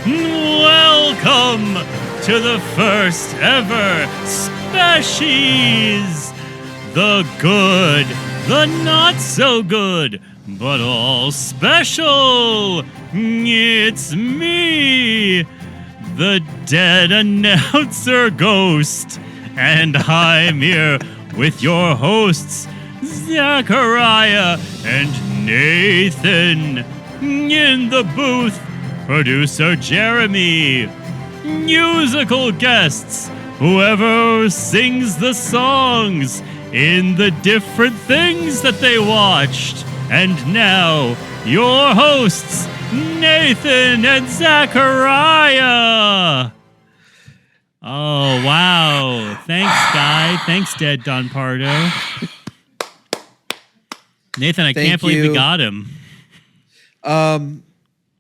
Welcome to the first ever Speshies. The good, the not so good, but all special. It's me, the dead announcer ghost, and I'm here with your hosts, Zachariah and Nathan. In the booth, producer Jeremy. Musical guests, whoever sings the songs in the different things that they watched. And now, your hosts, Nathan and Zachariah. Oh, wow. Thanks, Guy. Thanks, Dead Don Pardo. Nathan, I can't believe we got him.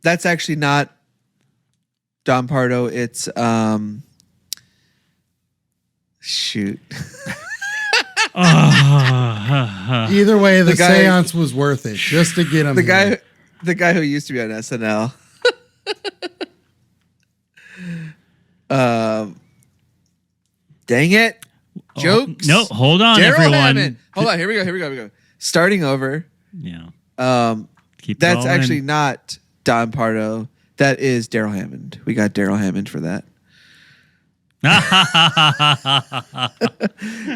That's actually not Don Pardo. It's shoot. Either way, the seance was worth it just to get him. The guy who used to be on SNL. Dang it! Jokes. No, hold on, Daryl everyone. Hammond. Hold on. Here we go. Starting over. Yeah. That's rolling. actually not Don Pardo. That is Daryl Hammond. We got Daryl Hammond for that.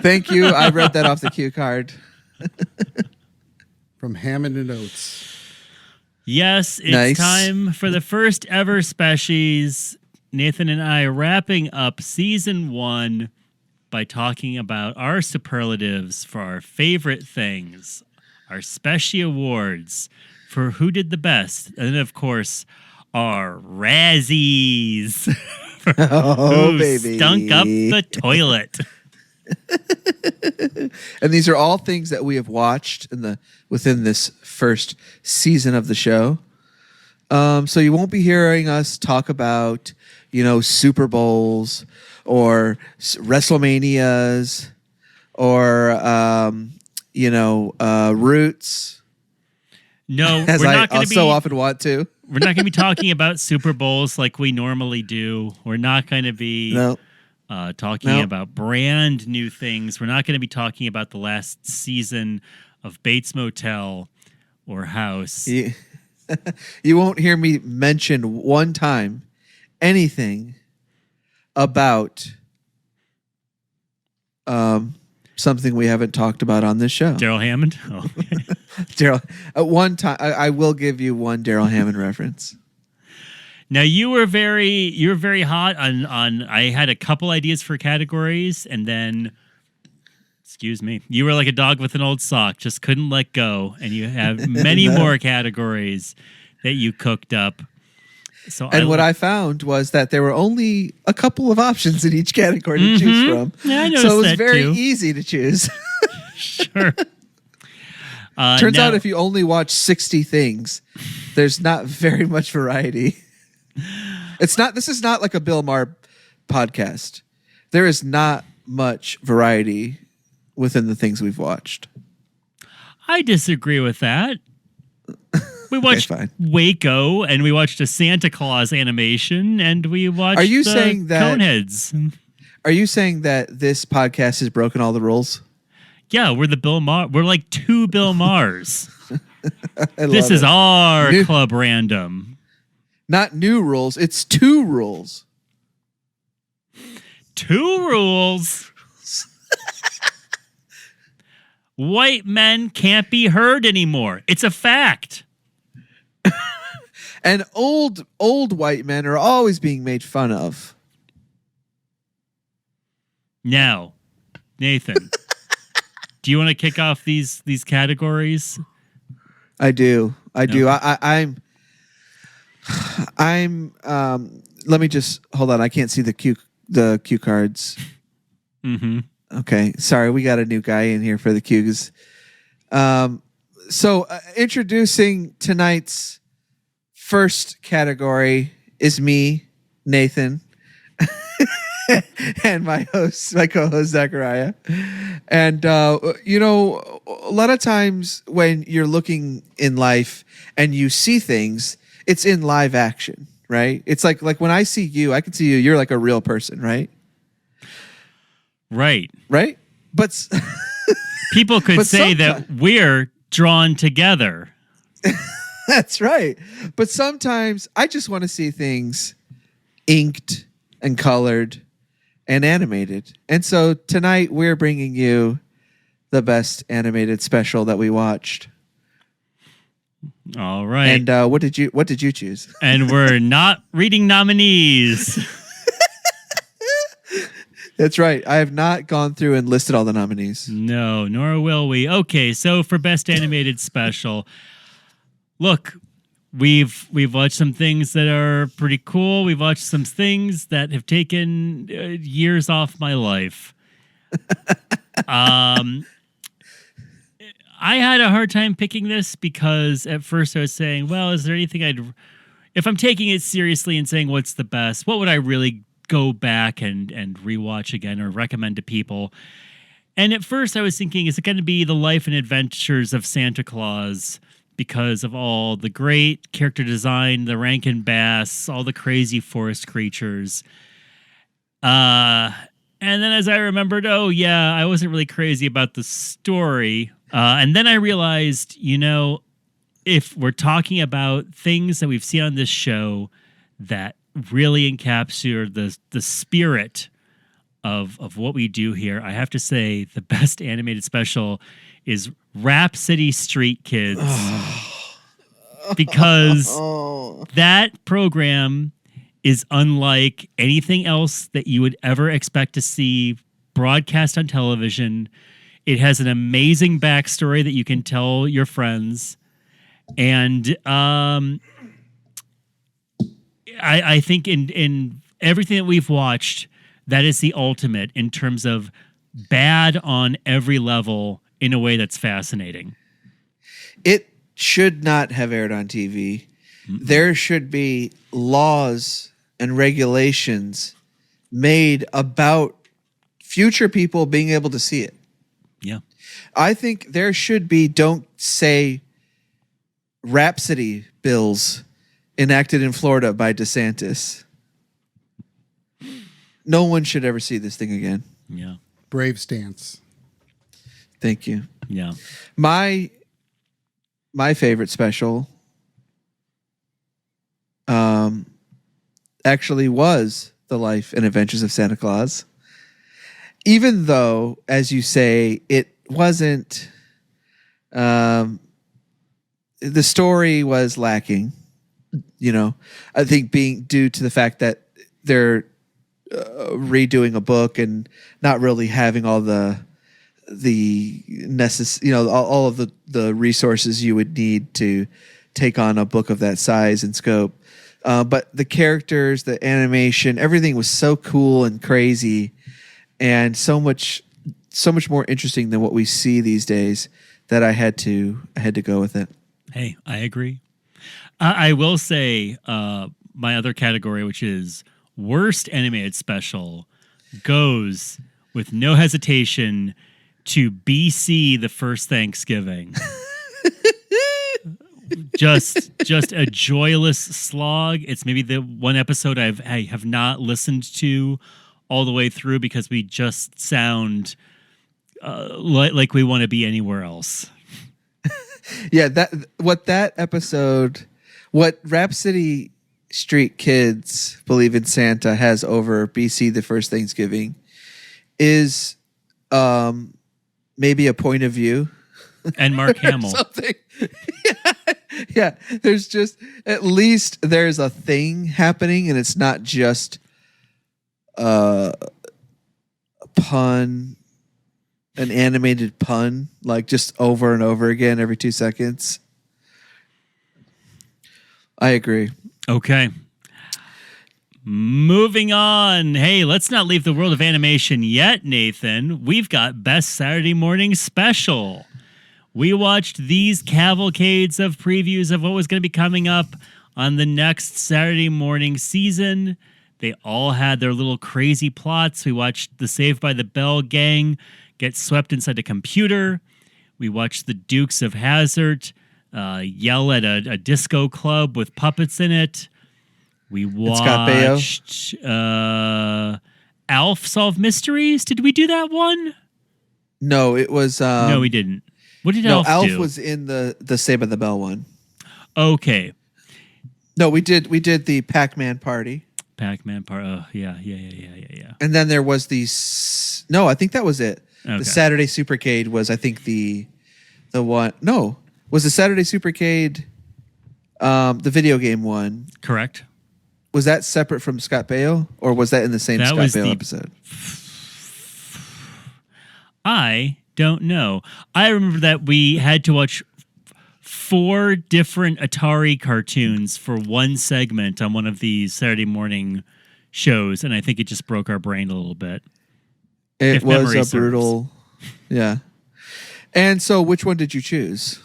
Thank you. I read that off the cue card. From Hammond and Oates. Yes, it's time for the first ever Speshies. Nathan and I wrapping up season 1 by talking about our superlatives for our favorite things, our Speshie Awards for who did the best, and of course, our Razzies. Baby. Stunk up the toilet. And these are all things that we have watched within this first season of the show. So you won't be hearing us talk about, Super Bowls or WrestleManias or, Roots. No, as we're I not going to be so often want to. We're not going to be talking about Super Bowls like we normally do. We're not going to be talking about brand new things. We're not going to be talking about the last season of Bates Motel or House. You won't hear me mention one time anything about something we haven't talked about on this show. Daryl Hammond? Oh, okay. Daryl, at one time, I will give you one Daryl Hammond reference. Now you were very hot on. I had a couple ideas for categories, and then, excuse me, you were like a dog with an old sock, just couldn't let go, and you have many more categories that you cooked up. So what I found was that there were only a couple of options in each category to choose from. Yeah, I noticed so it was that very too. easy to choose. Sure. Turns out if you only watch 60 things, there's not very much variety. This is not like a Bill Maher podcast. There is not much variety within the things we've watched. I disagree with that. We watched Waco, and we watched a Santa Claus animation, and we watched Coneheads. Are you saying that this podcast has broken all the rules? Yeah, we're the Bill Maher. We're like two Bill Mahers. This is our Club Random. Not new rules. It's 2 rules. 2 rules? White men can't be heard anymore. It's a fact. And old white men are always being made fun of. Now, Nathan, do you want to kick off these categories? I do. Okay. I'm let me just hold on. I can't see the cue cards. Mm-hmm. Okay. Sorry, we got a new guy in here for the cues. So introducing tonight's first category is me, Nathan, and my co-host Zachariah. And a lot of times when you're looking in life and you see things, it's in live action, right? It's like when I see you, I can see you. You're like a real person, right? Right. But people could say that we're drawn together. That's right. But sometimes I just want to see things inked and colored and animated. And so tonight we're bringing you the best animated special that we watched. All right. And what did you choose? And we're not reading nominees. That's right. I have not gone through and listed all the nominees. No, nor will we. Okay, so for best animated special, look, we've watched some things that are pretty cool. We've watched some things that have taken years off my life. I had a hard time picking this because at first I was saying, well, is there anything if I'm taking it seriously and saying what's the best, what would I really go back and rewatch again or recommend to people? And at first I was thinking, is it going to be the life and adventures of Santa Claus because of all the great character design, the Rankin Bass, all the crazy forest creatures? And then as I remembered, oh yeah, I wasn't really crazy about the story. And then I realized, if we're talking about things that we've seen on this show that really encapsulate the spirit of what we do here, I have to say the best animated special is Rhapsody Street Kids. Because that program is unlike anything else that you would ever expect to see broadcast on television. It has an amazing backstory that you can tell your friends. And I think in everything that we've watched, that is the ultimate in terms of bad on every level in a way that's fascinating. It should not have aired on TV. Mm-hmm. There should be laws and regulations made about future people being able to see it. Yeah. I think there should be, don't say Rhapsody bills enacted in Florida by DeSantis. No one should ever see this thing again. Yeah. Brave stance. Thank you. Yeah. My favorite special actually was The Life and Adventures of Santa Claus. Even though, as you say, it wasn't the story was lacking, I think being due to the fact that they're redoing a book and not really having all the all of the resources you would need to take on a book of that size and scope. But the characters, the animation, everything was so cool and crazy and so much more interesting than what we see these days that I had to go with it. Hey, I agree. I will say my other category, which is worst animated special, goes with no hesitation to BC The First Thanksgiving. just a joyless slog. It's maybe the one episode I have not listened to all the way through because we just sound like we want to be anywhere else. Yeah, what Rhapsody Street Kids Believe in Santa has over BC The First Thanksgiving is maybe a point of view. And Mark Hamill. Something. Yeah, there's just, at least there's a thing happening and it's not just a pun, an animated pun, like just over and over again every 2 seconds. I agree. Okay. Moving on. Hey, let's not leave the world of animation yet, Nathan. We've got Best Saturday Morning Special. We watched these cavalcades of previews of what was going to be coming up on the next Saturday morning season. They all had their little crazy plots. We watched the Saved by the Bell gang get swept inside a computer. We watched the Dukes of Hazzard yell at a disco club with puppets in it. We watched Alf Solve Mysteries. Did we do that one? No, it was... no, we didn't. What did Alf do? Alf was in the Saved by the Bell one. Okay. No, we did the Pac-Man party. Pac-Man party. Oh, yeah. And then there was these... No, I think that was it. Okay. The Saturday Supercade was, I think, the one... No. Was the Saturday Supercade the video game one? Correct. Was that separate from Scott Baio? Or was that in the same Scott Baio episode? I don't know. I remember that we had to watch 4 different Atari cartoons for one segment on one of these Saturday morning shows, and I think it just broke our brain a little bit. It was a brutal... Yeah. And so which one did you choose?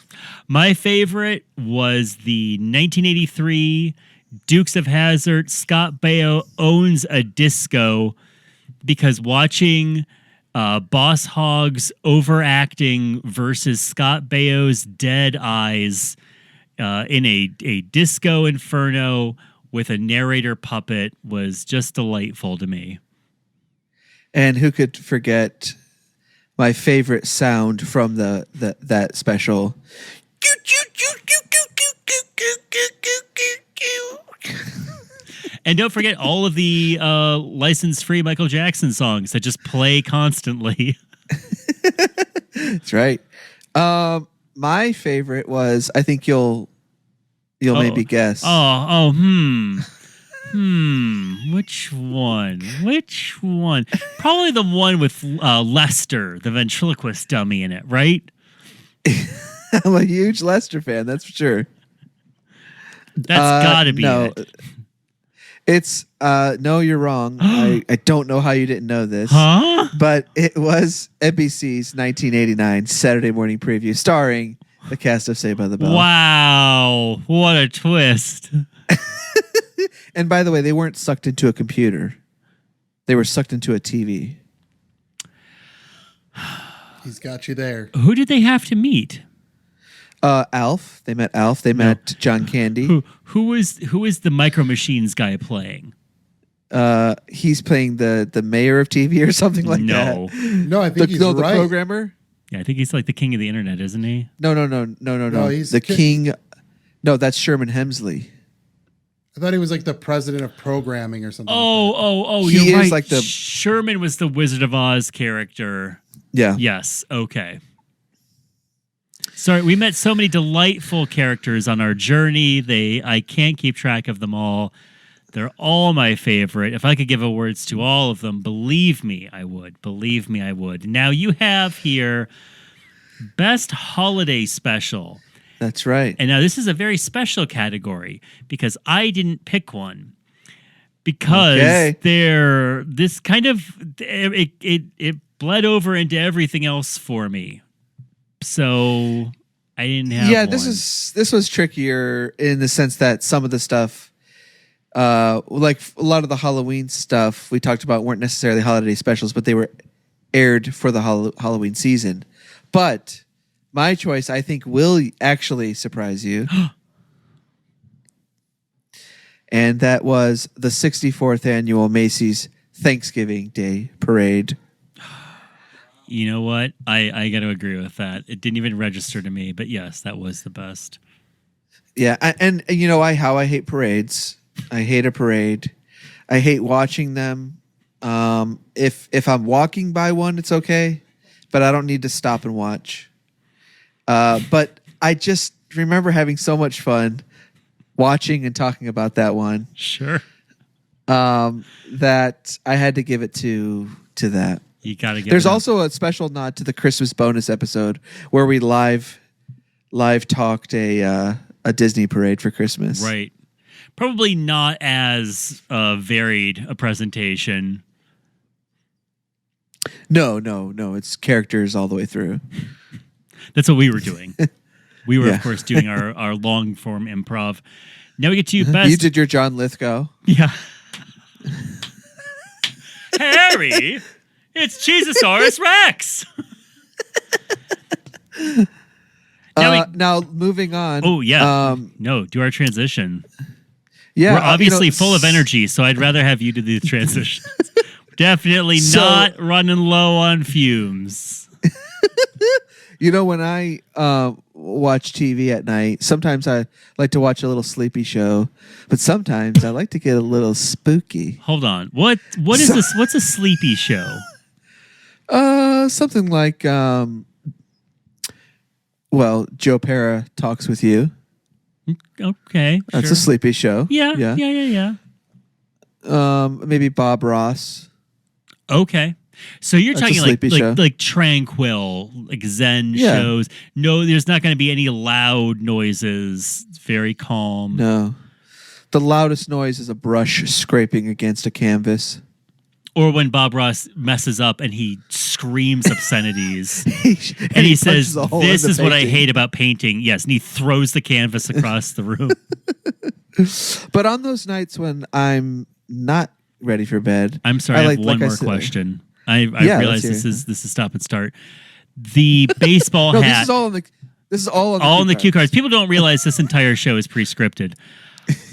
My favorite was the 1983 Dukes of Hazzard. Scott Baio owns a disco, because watching Boss Hogg's overacting versus Scott Baio's dead eyes in a disco inferno with a narrator puppet was just delightful to me. And who could forget my favorite sound from that special? And don't forget all of the license-free Michael Jackson songs that just play constantly. That's right. My favorite was, I think you'll maybe guess. Which one? Probably the one with Lester, the ventriloquist dummy in it, right? I'm a huge Lester fan, that's for sure. That's gotta be it. It's no, you're wrong. I don't know how you didn't know this. Huh? But it was NBC's 1989 Saturday morning preview starring the cast of Saved by the Bell. Wow, what a twist. And by the way, they weren't sucked into a computer. They were sucked into a TV. He's got you there. Who did they have to meet? Alf. They met Alf. They met John Candy. Who is the Micro Machines guy playing? He's playing the mayor of TV or something like that. No, I think he's right. The programmer. Yeah, I think he's like the king of the internet, isn't he? No. He's the king. No, that's Sherman Hemsley. I thought he was like the president of programming or something. Oh, he you're is right. like Sherman was the Wizard of Oz character. Yeah. Yes. Okay. Sorry, we met so many delightful characters on our journey. I can't keep track of them all. They're all my favorite. If I could give awards to all of them, believe me, I would. Believe me, I would. Now you have here Best Holiday Special. That's right. And now this is a very special category because I didn't pick one. Because this kind of it bled over into everything else for me. So I didn't have one. This was trickier in the sense that some of the stuff like a lot of the Halloween stuff we talked about weren't necessarily holiday specials, but they were aired for the Halloween season. But my choice, I think, will actually surprise you. And that was the 64th annual Macy's Thanksgiving Day Parade. You know what? I got to agree with that. It didn't even register to me, but yes, that was the best. Yeah, and you know how I hate parades. I hate a parade. I hate watching them. If I'm walking by one, it's okay, but I don't need to stop and watch. But I just remember having so much fun watching and talking about that one. Sure. That I had to give it to that. You got to get. There's also a special nod to the Christmas bonus episode where we live talked a Disney parade for Christmas. Right. Probably not as varied a presentation. No. It's characters all the way through. That's what we were doing. We were, of course, doing our long form improv. Now we get to best. You did your John Lithgow. Yeah. Harry, it's Cheezosaurus Rex. Now moving on. Oh yeah. No, do our transition. Yeah, we're obviously full of energy, so I'd rather have you do the transitions. Definitely not running low on fumes. When I watch TV at night, sometimes I like to watch a little sleepy show, but sometimes I like to get a little spooky. Hold on. What is this? What's a sleepy show? Something like Joe Pera Talks with You. Okay. That's a sleepy show. Yeah. Maybe Bob Ross. Okay. So you're That's talking like tranquil, like Zen shows. No, there's not going to be any loud noises. It's very calm. No. The loudest noise is a brush scraping against a canvas. Or when Bob Ross messes up and he screams obscenities. and he says, "This is what I hate about painting." Yes, and he throws the canvas across the room. But on those nights when I'm not ready for bed, I'm sorry, I have one more question. I realize this is stop and start. The baseball hat. This is all on the cue cards. People don't realize this entire show is pre-scripted.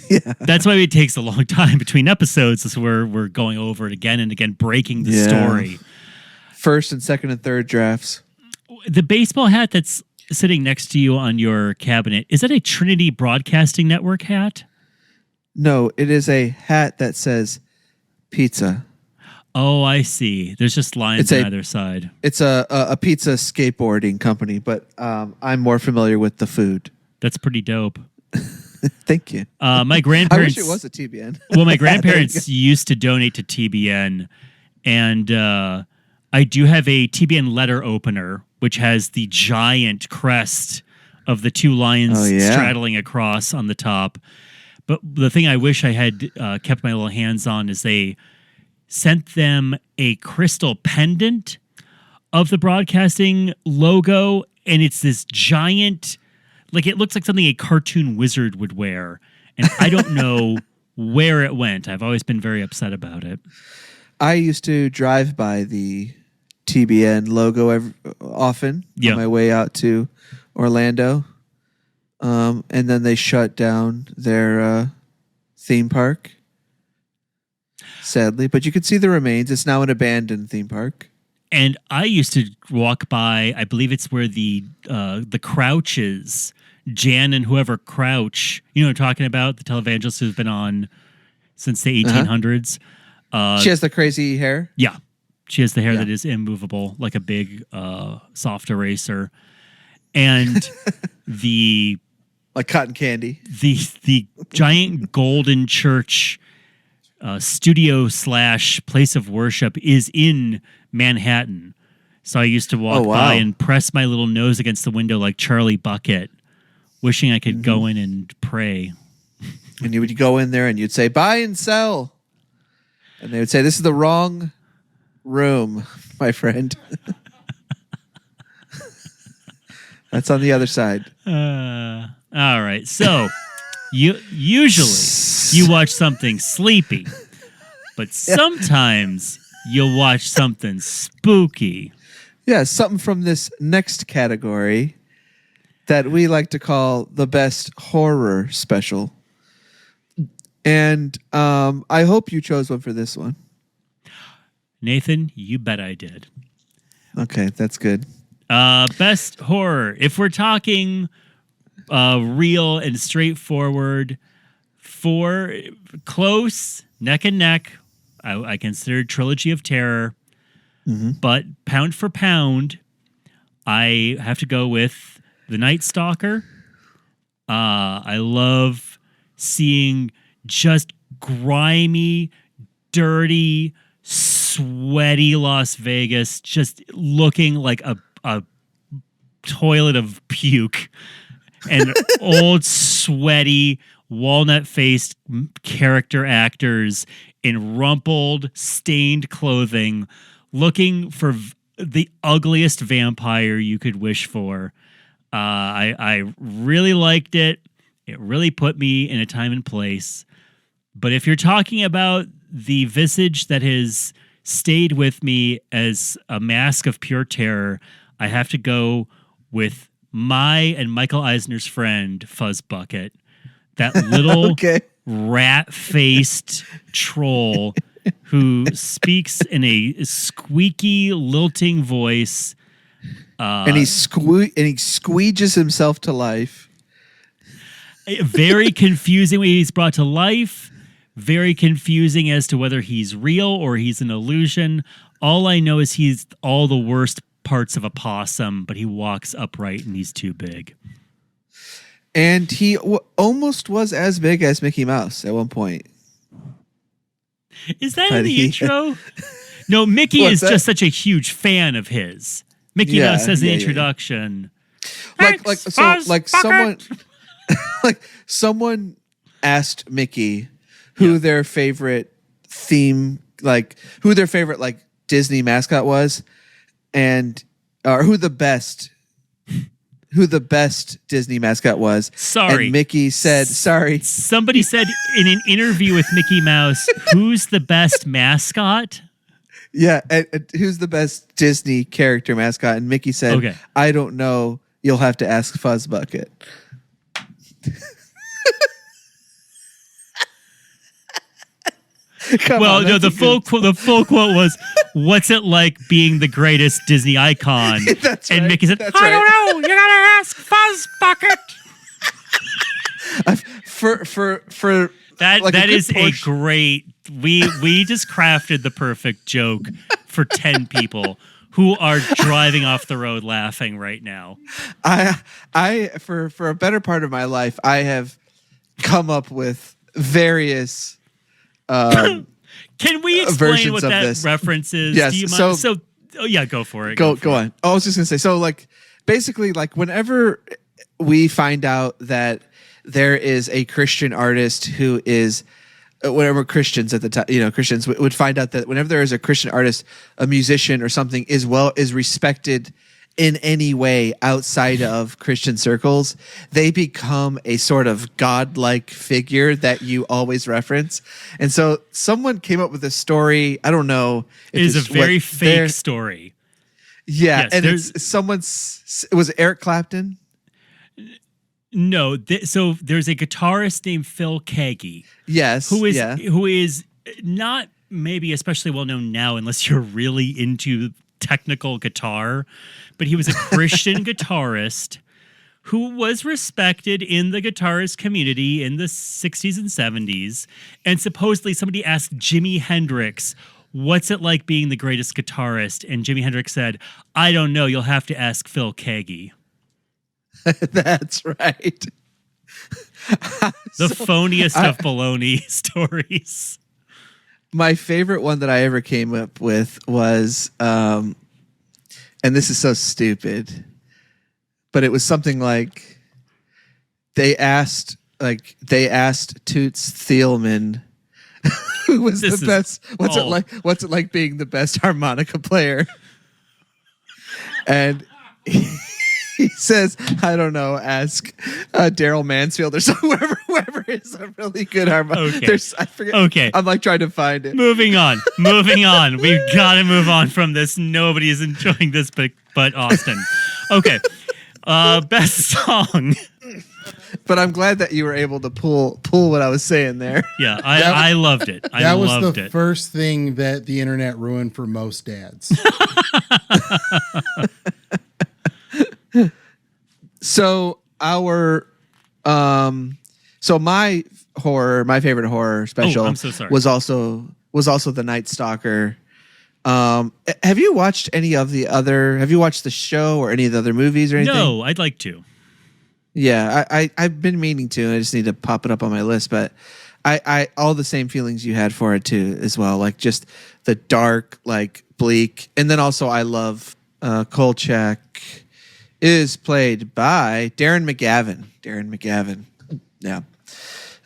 Yeah. That's why it takes a long time between episodes. So we're going over it again and again, breaking the story. First and second and third drafts. The baseball hat that's sitting next to you on your cabinet, is that a Trinity Broadcasting Network hat? No, it is a hat that says pizza. Oh, I see. There's just lines on either side. It's a pizza skateboarding company, but I'm more familiar with the food. That's pretty dope. Thank you. My grandparents. I wish it was a TBN. Well, my grandparents used to donate to TBN, and I do have a TBN letter opener, which has the giant crest of the two lions straddling across on the top. But the thing I wish I had kept my little hands on is they sent them a crystal pendant of the broadcasting logo, and it's this giant. Like, it looks like something a cartoon wizard would wear. And I don't know where it went. I've always been very upset about it. I used to drive by the TBN logo often on my way out to Orlando. And then they shut down their theme park, sadly. But you can see the remains. It's now an abandoned theme park. And I used to walk by, I believe it's where the Crouches, Jan and whoever Crouch, you know what I'm talking about? The televangelist who's been on since the 1800s. She has the crazy hair? Yeah. She has the hair that is immovable, like a big soft eraser. And like cotton candy. The giant golden church studio / place of worship is in Manhattan. So I used to walk by and press my little nose against the window like Charlie Bucket, wishing I could go in and pray. And you would go in there and you'd say, buy and sell. And they would say, this is the wrong room, my friend. That's on the other side. All right. So usually you watch something sleepy, but sometimes you'll watch something spooky. Yeah, something from this next category that we like to call the best horror special. And I hope you chose one for this one. Nathan, you bet I did. Okay, that's good. Best horror. If we're talking real and straightforward, for close, neck and neck, I consider Trilogy of Terror. Mm-hmm. But pound for pound, I have to go with The Night Stalker. I love seeing just grimy, dirty, sweaty Las Vegas just looking like a toilet of puke, and old, sweaty, walnut-faced character actors in rumpled, stained clothing looking for the ugliest vampire you could wish for. I really liked it. It really put me in a time and place. But if you're talking about the visage that has stayed with me as a mask of pure terror, I have to go with my and Michael Eisner's friend, Fuzz Bucket. That little rat-faced troll who speaks in a squeaky, lilting voice. And he squeeges himself to life. Very confusing way he's brought to life. Very confusing as to whether he's real or he's an illusion. All I know is he's all the worst parts of a possum, but he walks upright and he's too big. And he almost was as big as Mickey Mouse at one point. Is that in the intro? No, Mickey is just such a huge fan of his. Mickey Mouse says the introduction. Someone asked Mickey who their favorite Disney mascot was, or who the best Disney mascot was. Sorry. And Mickey said, sorry. Somebody said in an interview with Mickey Mouse, who's the best mascot? Yeah, and who's the best Disney character mascot? And Mickey said, okay, I don't know. You'll have to ask Fuzz Bucket. The full quote was, "What's it like being the greatest Disney icon?" That's and right. Mickey said, That's "I don't know. You gotta ask Fuzz Bucket." That is a great. We just crafted the perfect joke for 10 people who are driving off the road laughing right now. For a better part of my life, I have come up with various. Can we explain what that reference is? Yes. Do you mind? Go for it. Go on. I was just gonna say. Basically, whenever we find out that there is a Christian artist who is, whatever Christians at the time, Christians would find out that whenever there is a Christian artist, a musician or something is respected in any way outside of Christian circles, they become a sort of godlike figure that you always reference. And so someone came up with a story. I don't know. It is a very fake story. Yeah. Yes, and it was Eric Clapton. No. So there's a guitarist named Phil Keaggy. Yes. Who is not maybe especially well known now unless you're really into technical guitar, but he was a Christian guitarist who was respected in the guitarist community in the 60s and 70s. And supposedly somebody asked Jimi Hendrix, what's it like being the greatest guitarist? And Jimi Hendrix said, I don't know. You'll have to ask Phil Keaggy. That's right. The phoniest of baloney stories. My favorite one that I ever came up with was, and this is so stupid, but it was something like they asked Toots Thielman who was the best. What's it like being the best harmonica player? And he says, I don't know, ask Daryl Mansfield or whoever is a really good harmonica. Okay. I forget. Okay. I'm trying to find it. Moving on. We've got to move on from this. Nobody is enjoying this but Austin. Okay. Best song. But I'm glad that you were able to pull what I was saying there. Yeah, I loved it. That was the first thing that the internet ruined for most dads. So my favorite horror special I'm so sorry. was also the Night Stalker. Have you watched have you watched the show or any of the other movies or anything? No, I'd like to. Yeah, I've been meaning to. I just need to pop it up on my list, but I all the same feelings you had for it too as well, like just the dark, like bleak. And then also I love Kolchak is played by Darren McGavin. Yeah.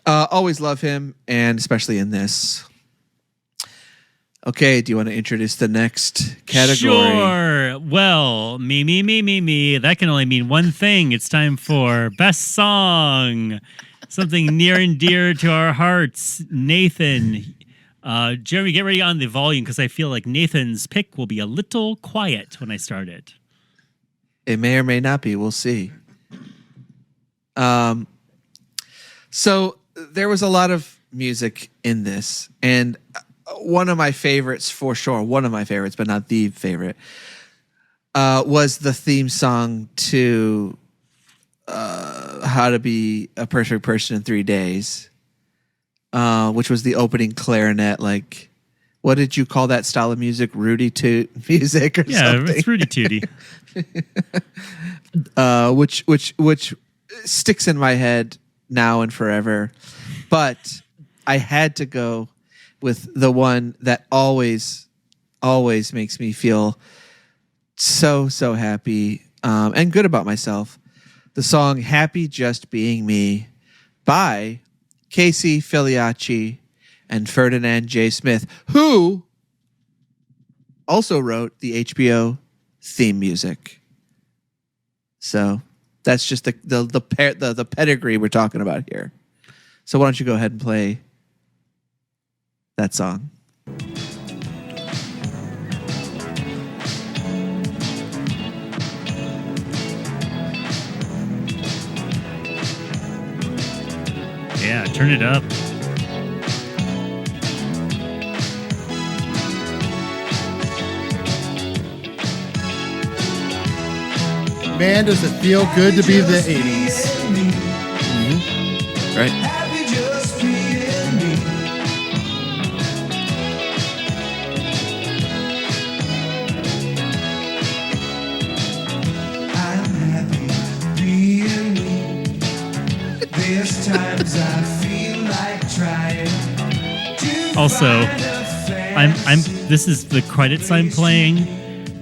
Always love him, and especially in this. Okay, do you want to introduce the next category? Sure. Well, me. That can only mean one thing. It's time for Best Song. Something near and dear to our hearts. Nathan. Jeremy, get ready on the volume because I feel like Nathan's pick will be a little quiet when I start it. It may or may not be. We'll see. So there was a lot of music in this, and one of my favorites for sure, one of my favorites, but not the favorite, was the theme song to How to Be a Perfect Person in 3 Days, which was the opening clarinet, like, what did you call that style of music? Rudy Toot music or something? Yeah, it's Rudy Tooty. Which sticks in my head now and forever. But I had to go with the one that always makes me feel so happy and good about myself. The song Happy Just Being Me by Casey Filiacci and Ferdinand J. Smith, who also wrote the HBO theme music. So that's just the pedigree we're talking about here. So why don't you go ahead and play that song? Yeah, turn it up. Man, does it feel good to be the 80s. Mm-hmm. Right. I'm happy being me. There's times I feel like trying. Also, this is the credits I'm playing.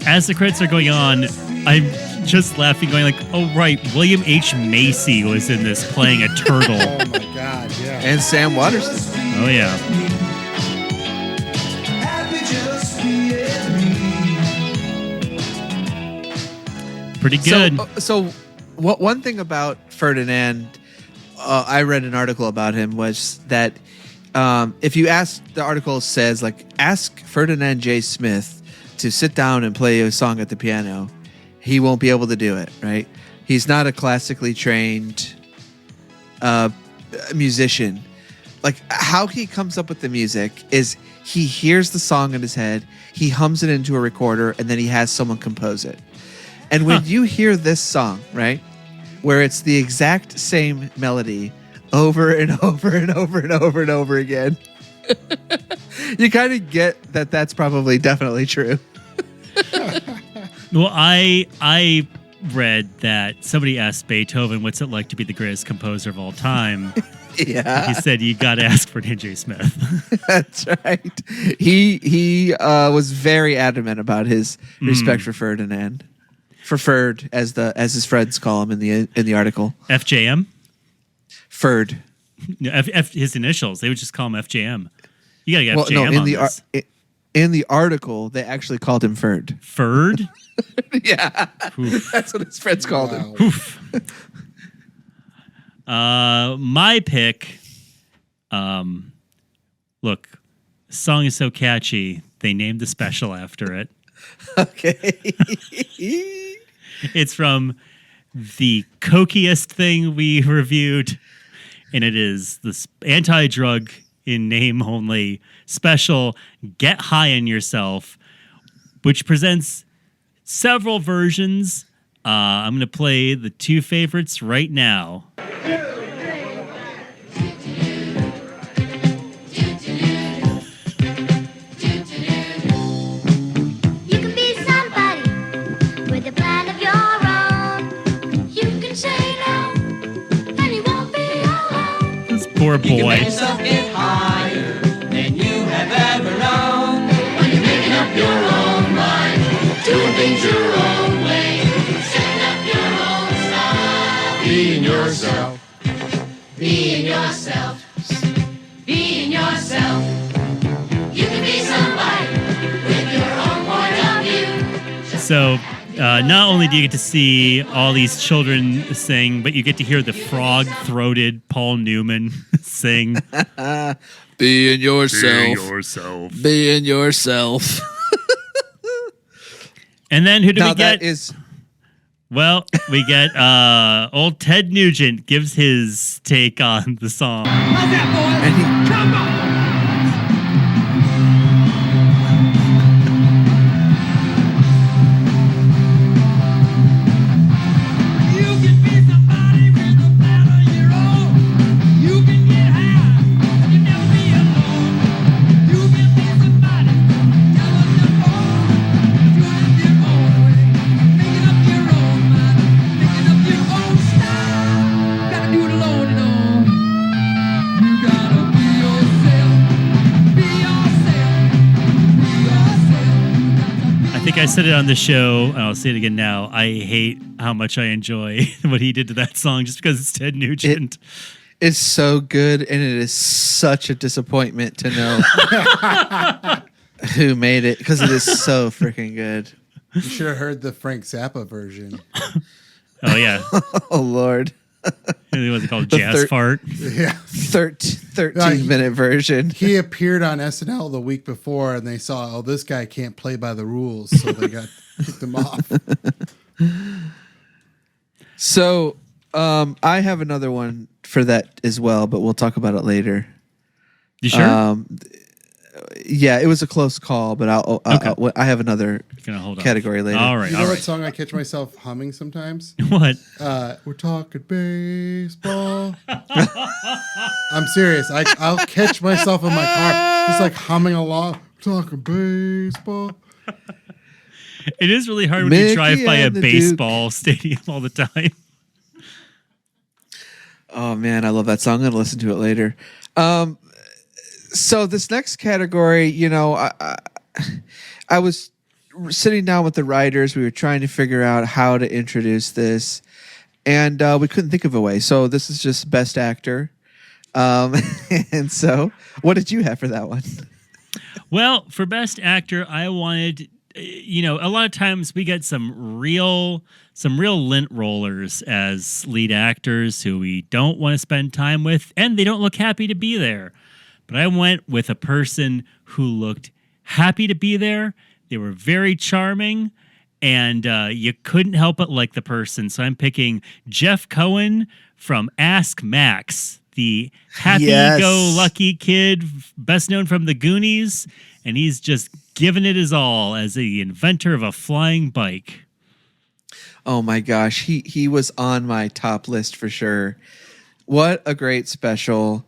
As the credits are going on, I'm just laughing, going like, oh, right, William H. Macy was in this playing a turtle. Oh, my God, yeah. And Sam Waterston. Oh, yeah. Pretty good. So one thing about Ferdinand, I read an article about him, was that if you ask, the article says, like, ask Ferdinand J. Smith to sit down and play a song at the piano, he won't be able to do it, right? He's not a classically trained musician. Like, how he comes up with the music is he hears the song in his head, he hums it into a recorder, and then he has someone compose it. And when you hear this song, right, where it's the exact same melody over and over and over and over and over again, you kind of get that that's probably definitely true. Well, I read that somebody asked Beethoven, what's it like to be the greatest composer of all time? Yeah. He said, you got to ask for J. Smith. That's right. He was very adamant about his respect for Ferdinand. For Ferd, as his friends call him in the article. FJM? Ferd. No, his initials. They would just call him FJM. You got to get FJM on this. In the article, they actually called him Ferd. Ferd? Yeah. Oof. That's what his friends called him. Oof. My pick, look, the song is so catchy, they named the special after it. Okay. It's from the cokiest thing we reviewed, and it is this anti-drug in name only special Get High on Yourself, which presents several versions. I'm going to play the two favorites right now. Poor boy. You can make yourself get higher than you have ever known. When you're making up your own mind, doing things your own way, setting up your own style. Being yourself. Being yourself. Being yourself. You can be somebody with your own point of view. So, not only do you get to see all these children sing, but you get to hear the frog-throated Paul Newman sing. Being yourself. Be yourself. Being yourself. And then who do we get? That is Well, we get old Ted Nugent gives his take on the song. How's that, boys? Come on! You can be somebody with a plan of your own. You can get high and you never be alone. You can be somebody, tell us your own. Doing it your own way, making up your own mind, making up your own style. Gotta do it alone, you know. You gotta be yourself, be yourself, be yourself. I think I said it on the show, and I'll say it again now. I hate how much I enjoy what he did to that song just because it's Ted Nugent. It's so good, and it is such a disappointment to know who made it because it is so freaking good. You should have heard the Frank Zappa version. Oh, yeah. Oh, Lord. It was called Jazz Fart. Yeah. 13-minute version. He appeared on SNL the week before, and they saw, oh, this guy can't play by the rules, so they kicked him off. So I have another one for that as well, but we'll talk about it later. You sure? Yeah, it was a close call, but I have another Hold category later. All right. You know what song I catch myself humming sometimes? What? We're talking baseball. I'm serious. I'll catch myself in my car just like humming along. We're talking baseball. It is really hard when Mickey you drive by a and the baseball stadium all the time. Oh, man, I love that song. I'm going to listen to it later. So this next category, you know, I was sitting down with the writers. We were trying to figure out how to introduce this, and we couldn't think of a way. So this is just Best Actor. And so what did you have for that one? Well, for Best Actor, I wanted, you know, a lot of times we get some real lint rollers as lead actors who we don't want to spend time with, and they don't look happy to be there. But I went with a person who looked happy to be there. They were very charming, and you couldn't help but like the person. So I'm picking Jeff Cohen from Ask Max, the happy-go-lucky kid, best known from the Goonies, and he's just giving it his all as the inventor of a flying bike. Oh my gosh, he was on my top list for sure. What a great special.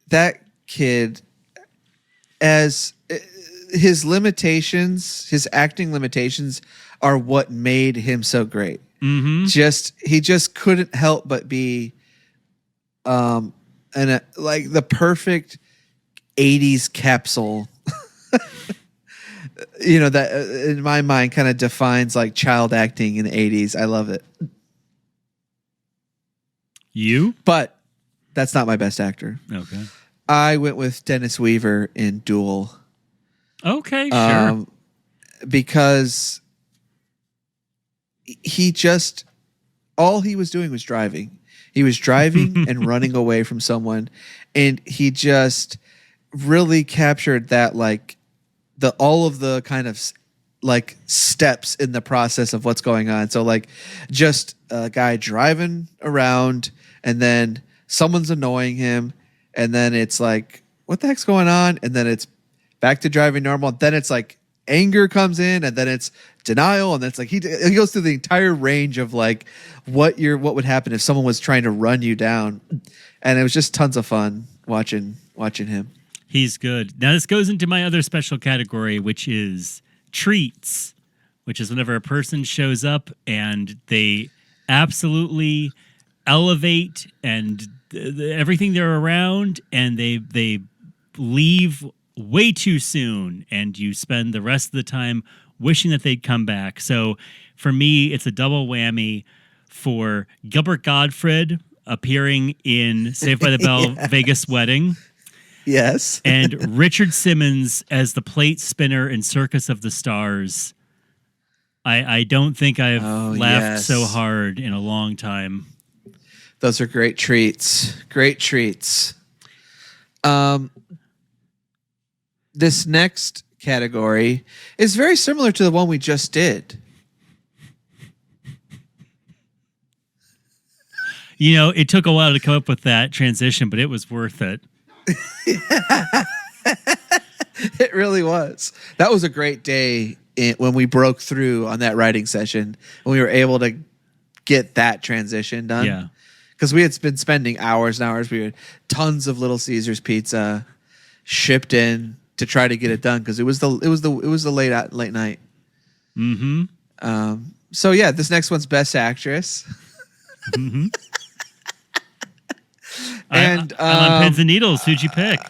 That kid, as his limitations, his acting limitations are what made him so great. Mm-hmm. He just couldn't help but be like the perfect 80s capsule. You know, that in my mind kind of defines like child acting in the 80s. I love it. But that's not my best actor. Okay. I went with Dennis Weaver in Duel. Okay, sure. Because all he was doing was driving. He was driving and running away from someone. And he just really captured that, like, all of the kind of like steps in the process of what's going on. So like just a guy driving around and then someone's annoying him. And then it's like, what the heck's going on? And then it's back to driving normal. Then it's like anger comes in, and then it's denial. And then it's like, he goes through the entire range of like what would happen if someone was trying to run you down. And it was just tons of fun watching him. He's good. Now, this goes into my other special category, which is treats, which is whenever a person shows up and they absolutely elevate and everything they're around, and they leave way too soon, and you spend the rest of the time wishing that they'd come back. So for me, it's a double whammy for Gilbert Gottfried appearing in Saved by the Bell Vegas Wedding. Yes. And Richard Simmons as the plate spinner in Circus of the Stars. I don't think I've laughed so hard in a long time. Those are great treats. Great treats. This next category is very similar to the one we just did. It took a while to come up with that transition, but it was worth it. It really was. That was a great day when we broke through on that writing session and we were able to get that transition done. Yeah. Because we had been spending hours and hours. We had tons of Little Caesars pizza shipped in to try to get it done because it was the late night. Mm-hmm. So yeah, this next one's Best Actress. Mm-hmm. And I'm on pins and needles. Who'd you pick?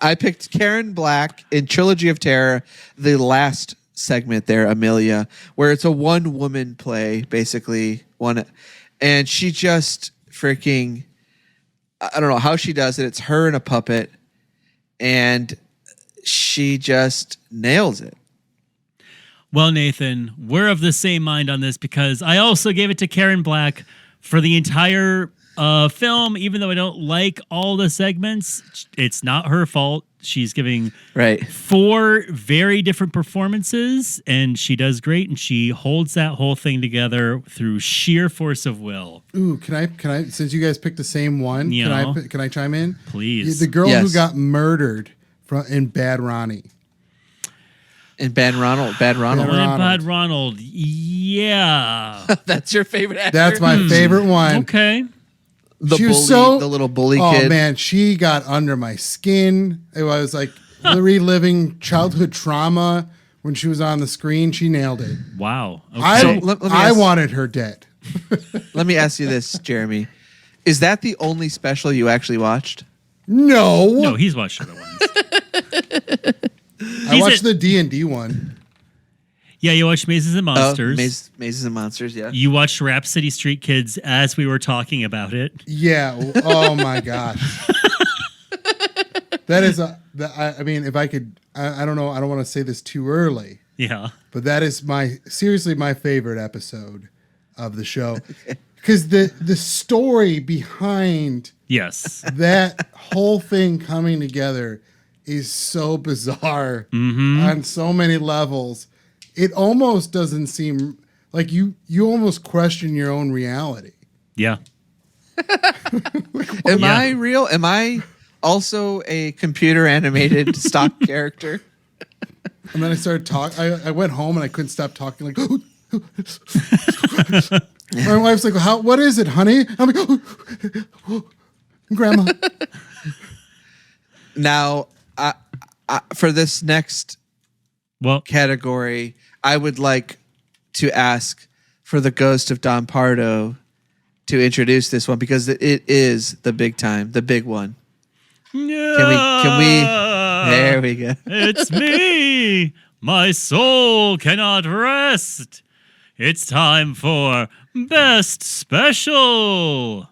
I picked Karen Black in Trilogy of Terror, the last segment there, Amelia, where it's a one-woman play, basically. And she just freaking, I don't know how she does it. It's her and a puppet, and she just nails it. Well, Nathan, we're of the same mind on this because I also gave it to Karen Black for the entire film, even though I don't like all the segments. It's not her fault. She's giving 4 very different performances, and she does great, and she holds that whole thing together through sheer force of will. Ooh, can I? Since you guys picked the same one, can I chime in? Please. The girl who got murdered in Bad Ronnie. In Bad Ronald. Bad Ronald. Yeah. That's your favorite actor? That's my favorite one. Okay. The little bully kid. Oh man, she got under my skin. It was like reliving childhood trauma when she was on the screen. She nailed it. Wow. Okay. I wanted her dead. Let me ask you this, Jeremy. Is that the only special you actually watched? No, he's watched other ones. I watched the D&D one. Yeah, you watched Mazes and Monsters. Mazes and Monsters, yeah. You watched Rhapsody Street Kids as we were talking about it. Yeah. Oh my gosh. That is I mean, if I could, I don't know. I don't want to say this too early. Yeah. But that is seriously my favorite episode of the show. Because the story behind that whole thing coming together is so bizarre on so many levels. It almost doesn't seem like you almost question your own reality. Yeah. Am I real? Am I also a computer animated stock character? And then I started talking. I went home and I couldn't stop talking. Like, my wife's like, what is it, honey? I'm like, Grandma. Now, for this next category, I would like to ask for the ghost of Don Pardo to introduce this one because it is the big time, the big one. Can we? There we go. It's me. My soul cannot rest. It's time for Best Special.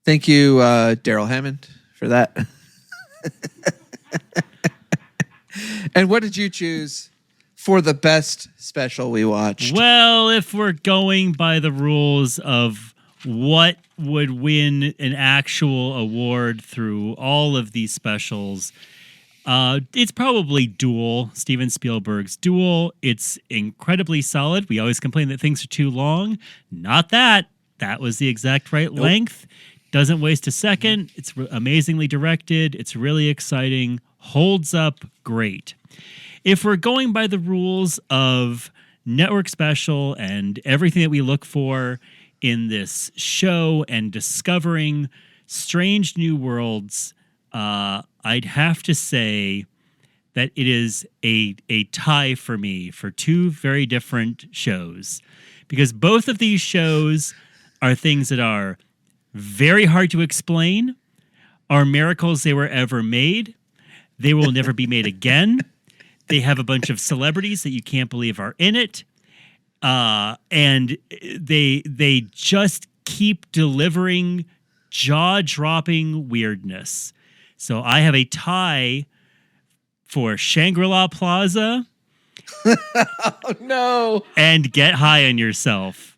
Thank you, Daryl Hammond, for that. And what did you choose for the best special we watched? Well, if we're going by the rules of what would win an actual award through all of these specials, it's probably Duel, Steven Spielberg's Duel. It's incredibly solid. We always complain that things are too long. Not that. That was the exact right length. Doesn't waste a second. It's amazingly directed. It's really exciting. Holds up great. If we're going by the rules of network special and everything that we look for in this show and discovering strange new worlds, I'd have to say that it is a tie for me for 2 very different shows. Because both of these shows are things that are very hard to explain, are miracles they were ever made. They will never be made again. They have a bunch of celebrities that you can't believe are in it. And they just keep delivering jaw-dropping weirdness. So I have a tie for Shangri-La Plaza. Oh, no. And Get High on Yourself.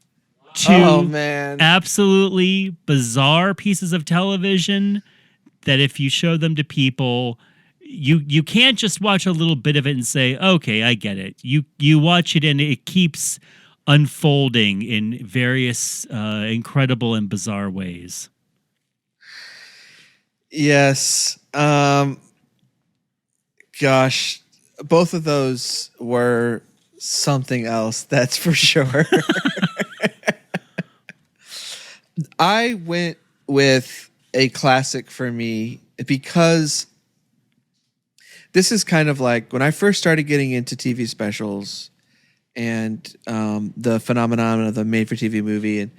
2 man. absolutely bizarre pieces of television that if you show them to people, you can't just watch a little bit of it and say, okay, I get it. You watch it and it keeps unfolding in various incredible and bizarre ways. Yes. Gosh, both of those were something else, that's for sure. I went with a classic for me because this is kind of like when I first started getting into TV specials and the phenomenon of the made-for-TV movie and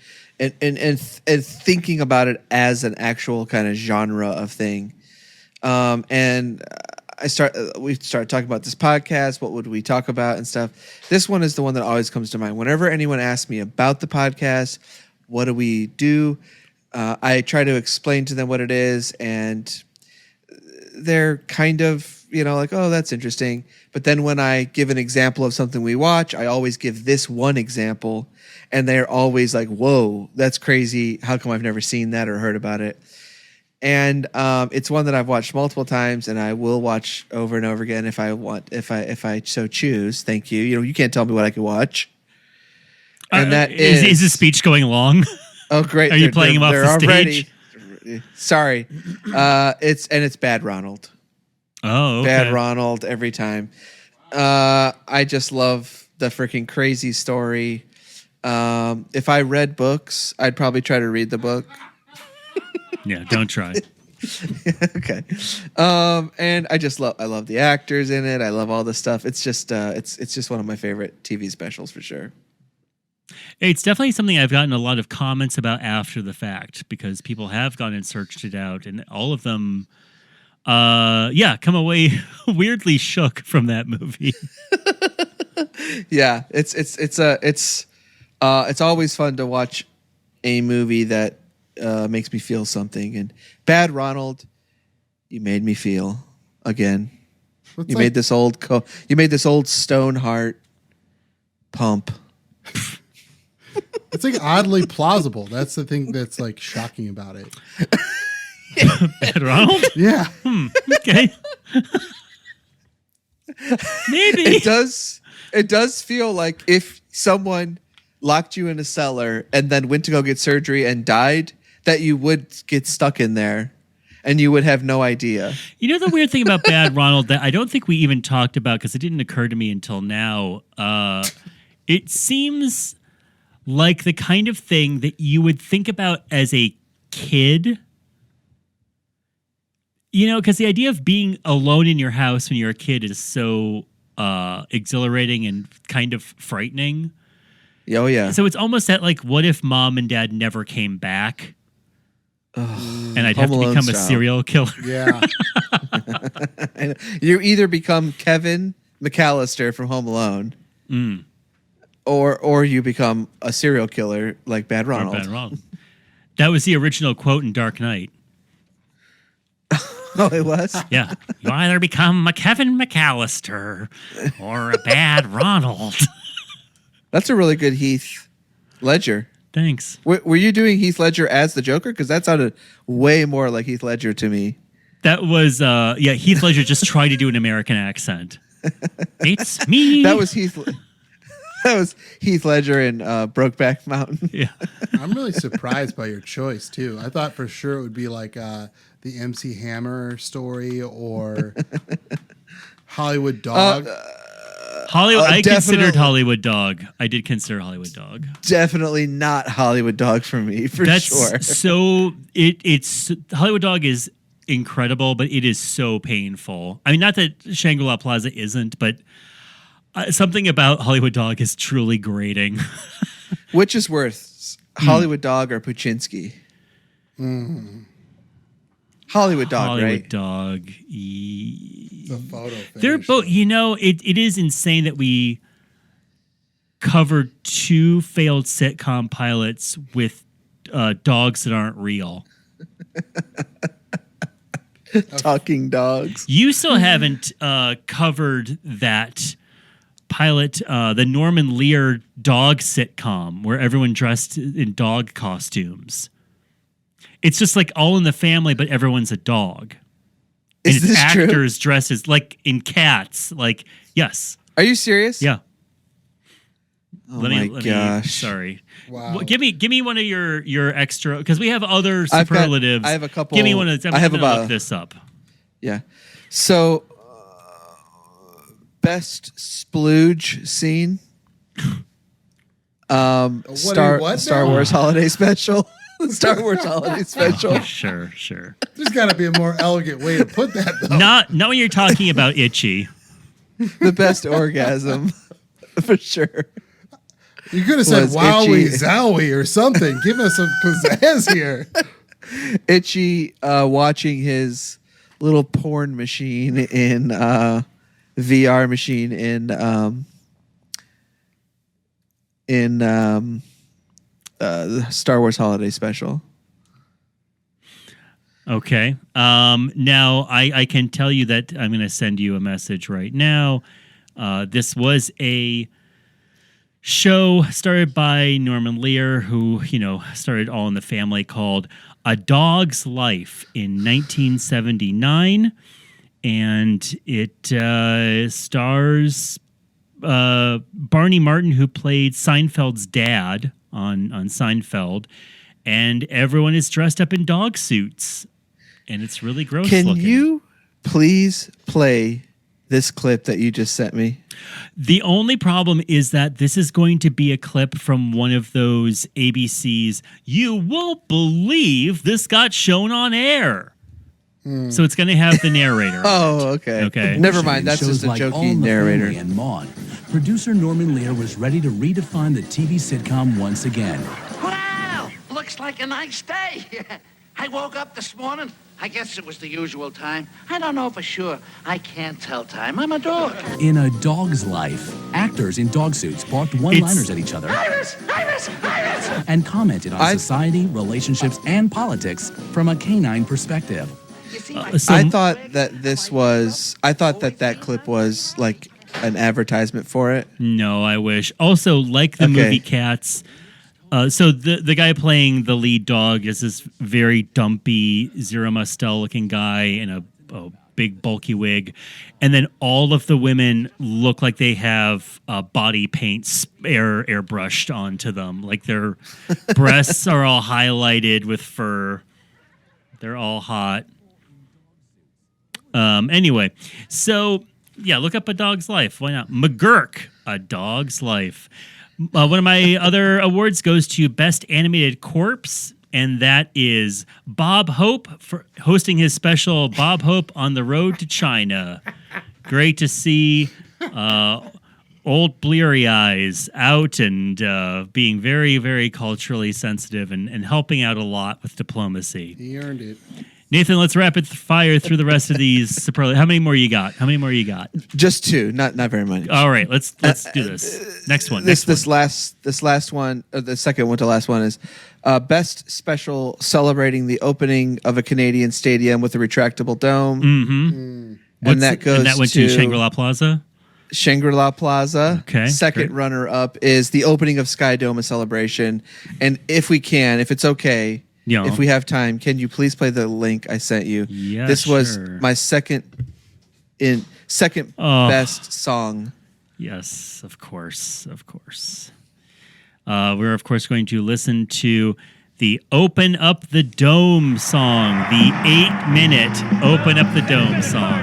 thinking about it as an actual kind of genre of thing. We started talking about this podcast. What would we talk about and stuff? This one is the one that always comes to mind. Whenever anyone asks me about the podcast, what do we do? I try to explain to them what it is, and they're kind of, like, oh, that's interesting. But then when I give an example of something we watch, I always give this one example, and they're always like, whoa, that's crazy. How come I've never seen that or heard about it? And it's one that I've watched multiple times, and I will watch over and over again if I want, if I so choose. Thank you. You can't tell me what I could watch. And that is the speech going long? Oh, great! Are you playing him off the stage? Sorry, it's Bad Ronald. Oh, okay. Bad Ronald every time. I just love the freaking crazy story. If I read books, I'd probably try to read the book. Yeah, don't try. Okay. And I love the actors in it. I love all the stuff. It's just one of my favorite TV specials for sure. It's definitely something I've gotten a lot of comments about after the fact because people have gone and searched it out, and all of them, come away weirdly shook from that movie. Yeah, it's always fun to watch a movie that makes me feel something. And Bad Ronald, you made me feel again. You made this old stone heart pump. It's like oddly plausible. That's the thing that's like shocking about it. Bad Ronald? Yeah. Okay. Maybe. It does feel like if someone locked you in a cellar and then went to go get surgery and died, that you would get stuck in there and you would have no idea. You know the weird thing about Bad Ronald that I don't think we even talked about because it didn't occur to me until now? It seems like the kind of thing that you would think about as a kid. Because the idea of being alone in your house when you're a kid is so exhilarating and kind of frightening. Oh, yeah. So it's almost that, like, what if mom and dad never came back? And I'd have to become a serial killer. Yeah. You either become Kevin McAllister from Home Alone, or you become a serial killer like Bad Ronald. Bad Ronald. That was the original quote in Dark Knight. Oh, it was? Yeah. You either become a Kevin McAllister or a Bad Ronald. That's a really good Heath Ledger. Thanks. Were you doing Heath Ledger as the Joker? Because that sounded way more like Heath Ledger to me. That was, Heath Ledger just tried to do an American accent. It's me. That was Heath Ledger in Brokeback Mountain. Yeah. I'm really surprised by your choice, too. I thought for sure it would be like the MC Hammer story or Hollywood Dog. I considered Hollywood Dog. I did consider Hollywood Dog. Definitely not Hollywood Dog for me, sure. So it's Hollywood Dog is incredible, but it is so painful. I mean, not that Shangri-La Plaza isn't, but something about Hollywood Dog is truly grating. Which is worse, Hollywood Dog or Puchinsky? Hollywood Dog, Hollywood right? Dog. The photo finish. They're both. It is insane that we covered two failed sitcom pilots with dogs that aren't real. Talking dogs. You still haven't covered that pilot, the Norman Lear dog sitcom where everyone dressed in dog costumes. It's just like All in the Family, but everyone's a dog. Is and it's this true? actors dresses like in Cats. Like, yes. Are you serious? Yeah. Oh my gosh. Sorry. Wow. Give me one of your extra, because we have other superlatives. I have a couple. Give me one of them. I have I'm gonna about look this up. Yeah. So, best splooge scene. Star Wars Holiday Special. Star Wars Holiday Special. Sure. There's got to be a more elegant way to put that, though. Not when you're talking about Itchy. The best orgasm, for sure. You could have said Was wowie Itchy. zowie or something. Give us some pizzazz here. Itchy watching his little porn machine in VR machine in the Star Wars Holiday Special. Okay. Now I can tell you that I'm going to send you a message right now. This was a show started by Norman Lear, who, started All in the Family, called A Dog's Life in 1979. And it stars Barney Martin, who played Seinfeld's dad on Seinfeld. And everyone is dressed up in dog suits. And it's really gross Can looking. you please play this clip that you just sent me? The only problem is that this is going to be a clip from one of those ABC's "You won't believe this got shown on air." So it's going to have the narrator. Oh, okay. Okay. Never mind. That's Shows just a like All jokey in the narrator. Family and Maude. Producer Norman Lear was ready to redefine the TV sitcom once again. Well, looks like a nice day. I woke up this morning. I guess it was the usual time. I don't know for sure. I can't tell time. I'm a dog. In A Dog's Life, actors in dog suits barked one-liners at each other Iris! Iris! Iris! and commented on society, relationships, and politics from a canine perspective. You see, I thought that clip was like an advertisement for it. No, I wish. Also, like the movie Cats, so the guy playing the lead dog is this very dumpy, Zero Mostel looking guy in a big bulky wig, and then all of the women look like they have body paint airbrushed onto them, like their breasts are all highlighted with fur. They're all hot. Anyway, so yeah, look up A Dog's Life. Why not? McGurk, A Dog's Life. One of my other awards goes to Best Animated Corpse, and that is Bob Hope for hosting his special Bob Hope on the Road to China. Great to see old bleary eyes out and being very, very culturally sensitive and helping out a lot with diplomacy. He earned it. Nathan, let's rapid fire through the rest of these superlatives. How many more you got? Just two, not very much. All right, let's do this. Next one. This last one, the second one to last one is best special celebrating the opening of a Canadian stadium with a retractable dome. Mm-hmm. And that went to Shangri-La Plaza. Shangri-La Plaza. Okay. Second runner up is the opening of Sky Dome, a celebration. And if it's okay. Yeah. If we have time, can you please play the link I sent you? Yeah, this was sure. my second best song. Yes, of course. We're of course going to listen to the "Open Up the Dome" song, the 8-minute "Open Up the Dome" song.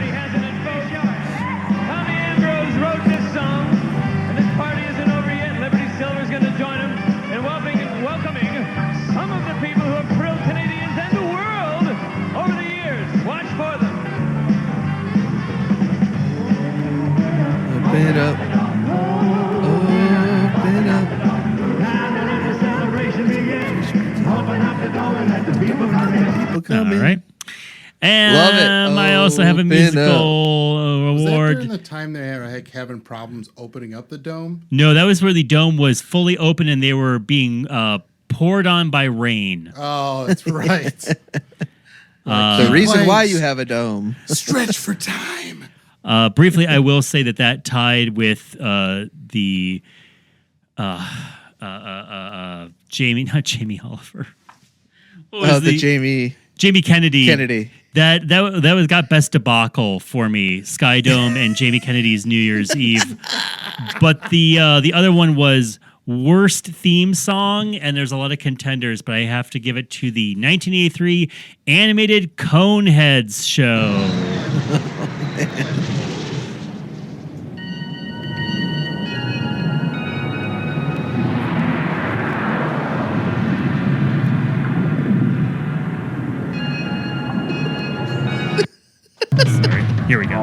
Open up. Open up. People come in. All right. And Love it. I also have a Open musical Was that award. during the time they were having problems opening up the dome? No, that was where the dome was fully open and they were being poured on by rain. Oh, that's right. The reason why you have a dome. Stretch for time. Briefly, I will say that tied with the Jamie, not Jamie Oliver. What was The Jamie Kennedy. Kennedy. That was got best debacle for me. Skydome and Jamie Kennedy's New Year's Eve. But the other one was worst theme song, and there's a lot of contenders, but I have to give it to the 1983 animated Coneheads show. Sorry. Here we go.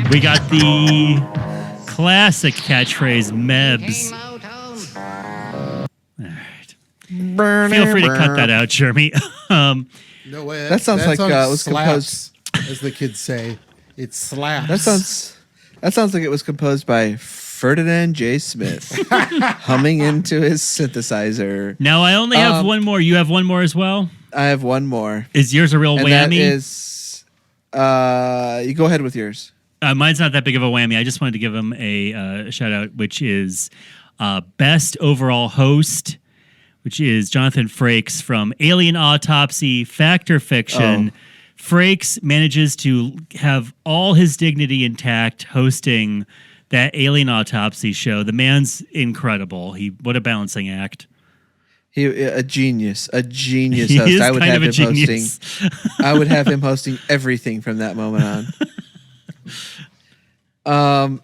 We got the classic catchphrase, Mebs. All right. Feel free to cut that out, Jeremy. No way. That sounds like it was composed, as the kids say. It slaps. That sounds like it was composed by Ferdinand J. Smith, humming into his synthesizer. Now I only have one more. You have one more as well? I have one more. Is yours a real and whammy? That is, you go ahead with yours. Mine's not that big of a whammy. I just wanted to give him a shout out, which is best overall host, which is Jonathan Frakes from Alien Autopsy, Fact or Fiction. Frakes manages to have all his dignity intact hosting that Alien Autopsy show. The man's incredible. What a balancing act. A genius host. Is I would kind have of a him genius. hosting. I would have him hosting everything from that moment on.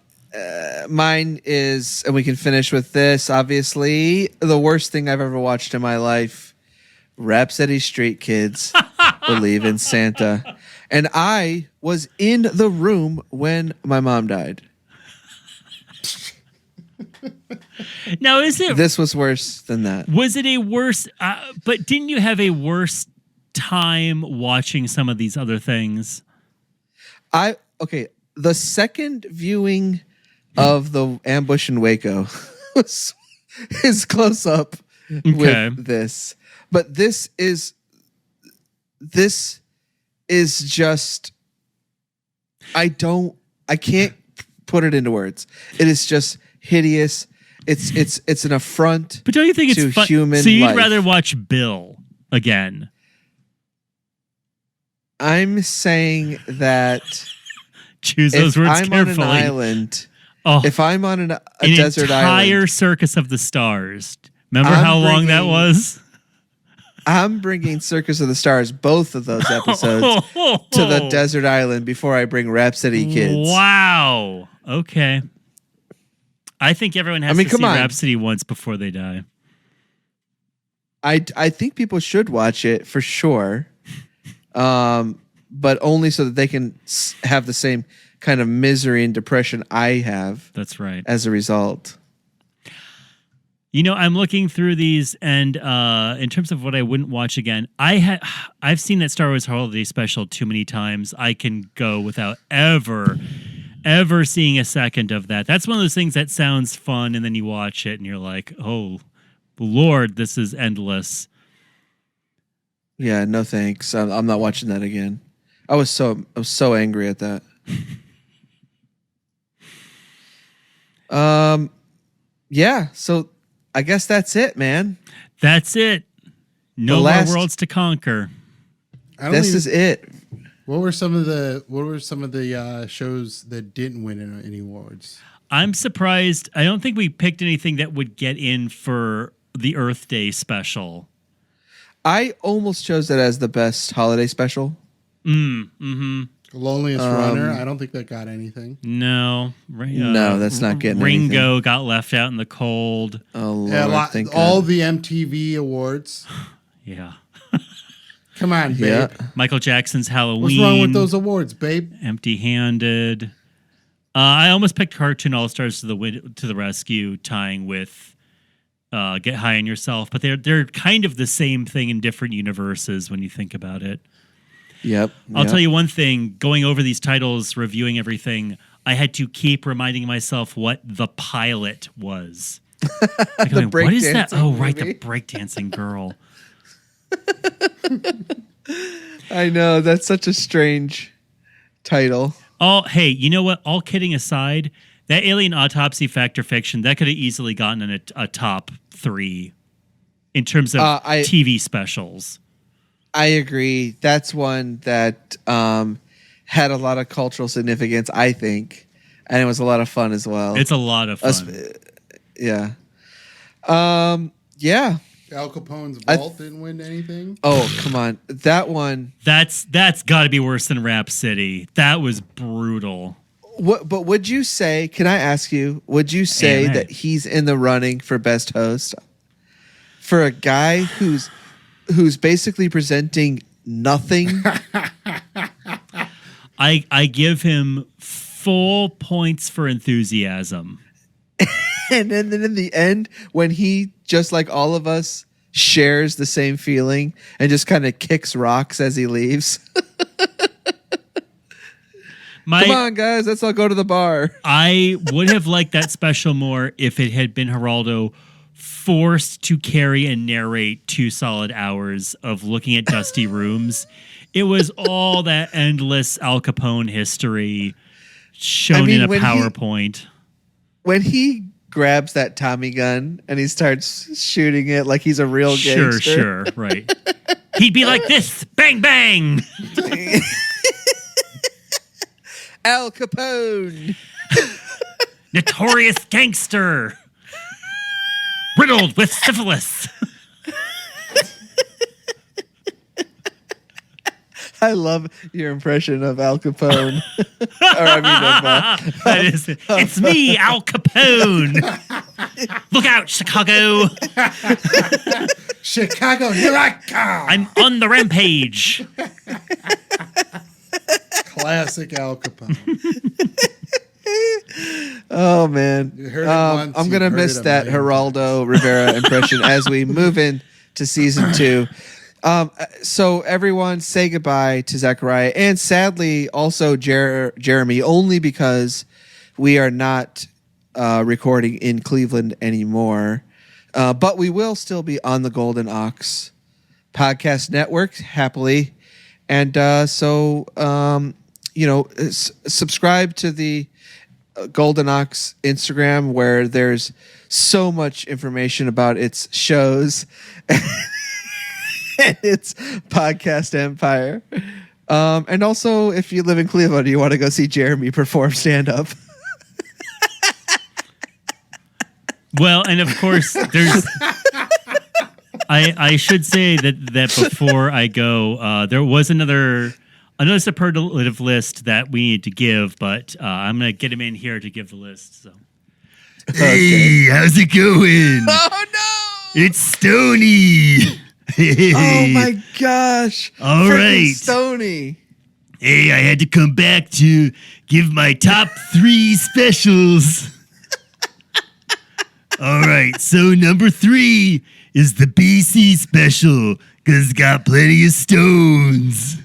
Mine is, and we can finish with this. Obviously, the worst thing I've ever watched in my life: Rhapsody Street Kids Believe in Santa, and I was in the room when my mom died. Now, is it? This was worse than that. Was it a worse? But didn't you have a worse time watching some of these other things? The second viewing of the ambush in Waco was his close up with this, but this is just I can't put it into words. It is just hideous. It's an affront. But don't you think it's human? So you'd life. rather watch Bill again? I'm saying that choose those words I'm carefully. On an island. If I'm on a desert island, entire Circus of the Stars. Remember how long that was? I'm bringing Circus of the Stars, both of those episodes, to the desert island before I bring Rhapsody Kids. Wow. Okay. I think everyone has to see Rhapsody once before they die. I think people should watch it for sure, but only so that they can have the same kind of misery and depression I have. That's right. As a result. You know, I'm looking through these, and in terms of what I wouldn't watch again, I've seen that Star Wars Holiday Special too many times. I can go without ever seeing a second of that. That's one of those things that sounds fun, and then you watch it, and you're like, oh, Lord, this is endless. Yeah, no thanks. I'm not watching that again. I was so angry at that. Yeah, so I guess that's it, man. That's it. No more worlds to conquer. This is it. What were some of the shows that didn't win any awards? I'm surprised. I don't think we picked anything that would get in for the Earth Day special. I almost chose that as the best holiday special. Loneliest Runner. I don't think that got anything. No. No, that's not getting Ringo anything. got left out in the cold. Oh, Lord, all the MTV awards. Yeah. Come on, babe. Yeah. Michael Jackson's Halloween. What's wrong with those awards, babe? Empty-handed. I almost picked Cartoon All-Stars to the rescue, tying with Get High on Yourself, but they're kind of the same thing in different universes when you think about it. Yep. I'll tell you one thing, going over these titles, reviewing everything, I had to keep reminding myself what the pilot was. Like, what is that? Oh, movie. right, the breakdancing girl. I know, that's such a strange title. Oh, hey, you know what? All kidding aside, that Alien Autopsy Fact or Fiction, that could have easily gotten in a top 3 in terms of TV specials. I agree. That's one that had a lot of cultural significance, I think. And it was a lot of fun as well. It's a lot of fun. Yeah. Yeah. Al Capone's Vault didn't win anything. Oh, come on. That one. That's got to be worse than Rap City. That was brutal. But would you say, can I ask you, would you say that he's in the running for best host? For a guy who's basically presenting nothing? I give him full points for enthusiasm. And then in the end, when he, just like all of us, shares the same feeling and just kind of kicks rocks as he leaves. Come on, guys, let's all go to the bar. I would have liked that special more if it had been Geraldo forced to carry and narrate 2 solid hours of looking at dusty rooms. It was all that endless Al Capone history shown in a PowerPoint. When he grabs that Tommy gun and he starts shooting it like he's a real gangster. Sure, right. He'd be like this, bang, bang. Al Capone. Notorious gangster. Riddled with syphilis. I love your impression of Al Capone. It's me, Al Capone. Look out, Chicago. Chicago, here I come. I'm on the rampage. Classic Al Capone. Oh, man. I'm going to miss that Geraldo Rivera impression as we move into season 2. So everyone say goodbye to Zachariah and sadly also Jeremy, only because we are not recording in Cleveland anymore. But we will still be on the Golden Ox podcast network happily. And subscribe to the Golden Ox Instagram where there's so much information about its shows. It's podcast empire. And also, if you live in Cleveland, you want to go see Jeremy perform stand-up. Well, and of course, there's... I should say that before I go, there was another superlative list that we need to give, but I'm going to get him in here to give the list. So, hey, how's it going? Oh, no! It's Stoney! Oh my gosh! All right, Stoney. Hey, I had to come back to give my top 3 specials. All right, so number 3 is the BC special because it's got plenty of stones.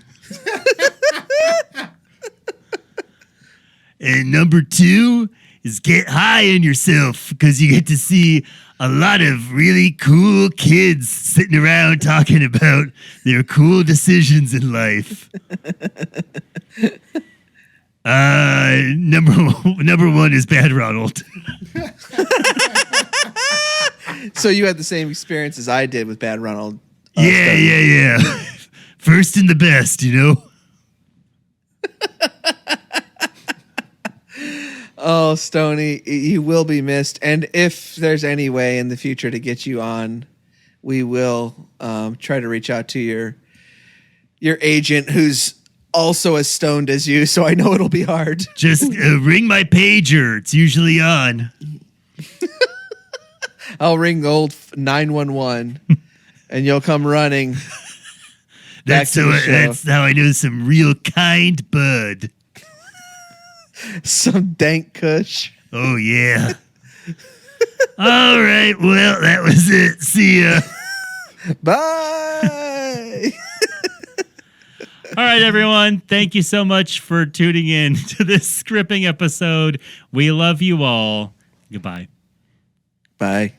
And number 2 is get high on yourself because you get to see a lot of really cool kids sitting around talking about their cool decisions in life. Number 1 is Bad Ronald. So you had the same experience as I did with Bad Ronald. Yeah. First and the best, you know? Oh, Stoney, you will be missed. And if there's any way in the future to get you on, we will try to reach out to your agent who's also as stoned as you, so I know it'll be hard. Just ring my pager. It's usually on. I'll ring the old 911 and you'll come running. That's how I know some real kind bud. Some dank kush. Oh, yeah. All right. Well, that was it. See ya. Bye. All right, everyone. Thank you so much for tuning in to this scripting episode. We love you all. Goodbye. Bye.